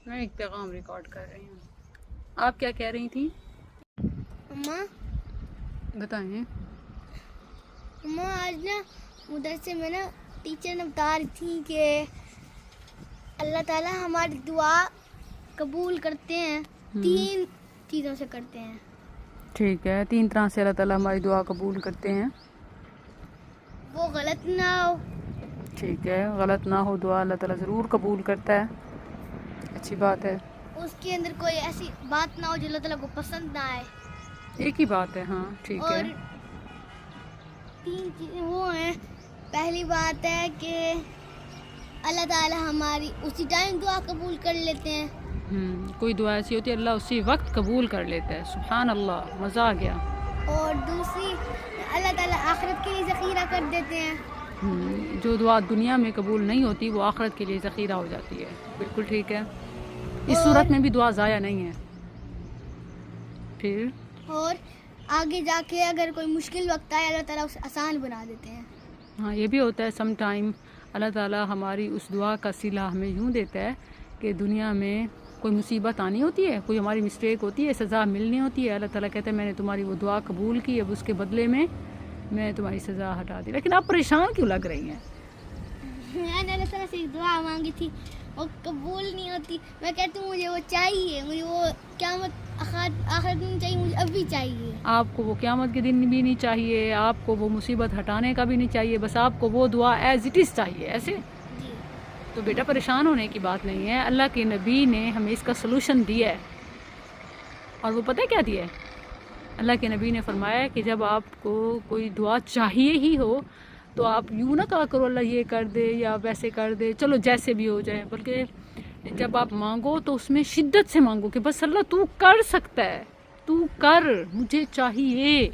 میں ایک پیغام ریکارڈ کر رہی ہوں. آپ کیا کہہ رہی تھیں؟ اماں بتائیں. اماں آج نا مدرسے میں نا ٹیچر نے بتا رہی تھی کہ اللہ تعالیٰ ہماری دعا قبول کرتے ہیں 3 چیزوں سے کرتے ہیں. ٹھیک ہے، 3 طرح سے اللہ تعالیٰ ہماری دعا قبول کرتے ہیں. وہ غلط نہ ہو. ٹھیک ہے، غلط نہ ہو دعا اللہ تعالیٰ ضرور قبول کرتا ہے. اچھی بات ہے. اس کے اندر کوئی ایسی بات نہ ہو جو اللہ تعالیٰ کو پسند نہ آئے. ایک ہی بات ہے. ہاں ٹھیک ہے. اور 3 چیزیں وہ ہیں. پہلی بات ہے کہ اللہ تعالیٰ ہماری اسی ٹائم دعا قبول کر لیتے ہیں. کوئی دعا ایسی ہوتی ہے اللہ اسی وقت قبول کر لیتا ہے. سبحان اللہ، مزہ آ گیا. اور دوسری اللہ تعالیٰ آخرت کے لیے ذخیرہ کر دیتے ہیں. جو دعا دنیا میں قبول نہیں ہوتی وہ آخرت کے لیے ذخیرہ ہو جاتی ہے. بالکل ٹھیک ہے. اس صورت میں بھی دعا ضائع نہیں ہے. پھر اور آگے جا کے اگر کوئی مشکل وقت آئے اللہ تعالیٰ اسے آسان بنا دیتے ہیں. ہاں یہ بھی ہوتا ہے سم ٹائم اللہ تعالیٰ ہماری اس دعا کا صلہ ہمیں یوں دیتا ہے کہ دنیا میں کوئی مصیبت آنی ہوتی ہے، کوئی ہماری مسٹیک ہوتی ہے، سزا ملنی ہوتی ہے. اللہ تعالیٰ کہتا ہے میں نے تمہاری وہ دعا قبول کی، اب اس کے بدلے میں تمہاری سزا ہٹا دی. لیکن آپ پریشان کیوں لگ رہی ہیں؟ میں نے اللہ تعالیٰ سے ایک دعا مانگی تھی، وہ قبول نہیں ہوتی. میں کہتی ہوں مجھے وہ چاہیے، مجھے وہ قیامت آخرت میں نہیں چاہیے، مجھے ابھی چاہیے. آپ کو وہ قیامت کے دن بھی نہیں چاہیے، آپ کو وہ مصیبت ہٹانے کا بھی نہیں چاہیے، بس آپ کو وہ دعا ایز اٹ از چاہیے. ایسے جی. تو بیٹا پریشان ہونے کی بات نہیں ہے. اللہ کے نبی نے ہمیں اس کا سلوشن دیا ہے. اور وہ پتہ کیا دیا ہے؟ اللہ کے نبی نے فرمایا کہ جب آپ کو کوئی دعا چاہیے ہی ہو تو آپ یوں نہ کہا کرو اللہ یہ کر دے یا ویسے کر دے، چلو جیسے بھی ہو جائے، بلکہ جب آپ مانگو تو اس میں شدت سے مانگو کہ بس اللہ تو کر سکتا ہے، تو کر، مجھے چاہیے.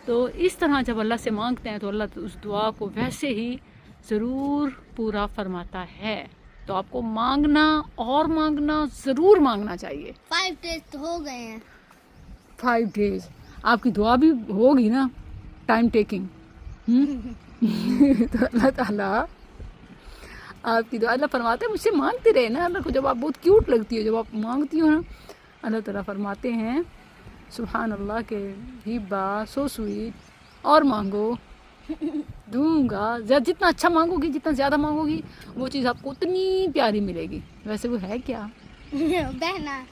تو اس طرح جب اللہ سے مانگتے ہیں تو اللہ اس دعا کو ویسے ہی ضرور پورا فرماتا ہے. تو آپ کو مانگنا اور مانگنا ضرور مانگنا چاہیے. 5 days تو ہو گئے ہیں. 5 days آپ کی دعا بھی ہوگی نا ٹائم ٹیکنگ. تو اللہ تعالیٰ آپ کی دعا اللہ فرماتے ہیں مجھ سے مانگتے رہے نا. اللہ کو جب آپ بہت کیوٹ لگتی ہو، جب آپ مانگتی ہو نا، اللہ تعالیٰ فرماتے ہیں سبحان اللہ کہ ہبا سو سویٹ، اور مانگو دوں گا. جتنا اچھا مانگو گی، جتنا زیادہ مانگو گی، وہ چیز آپ کو اتنی پیاری ملے گی. ویسے وہ ہے کیا؟ بہنا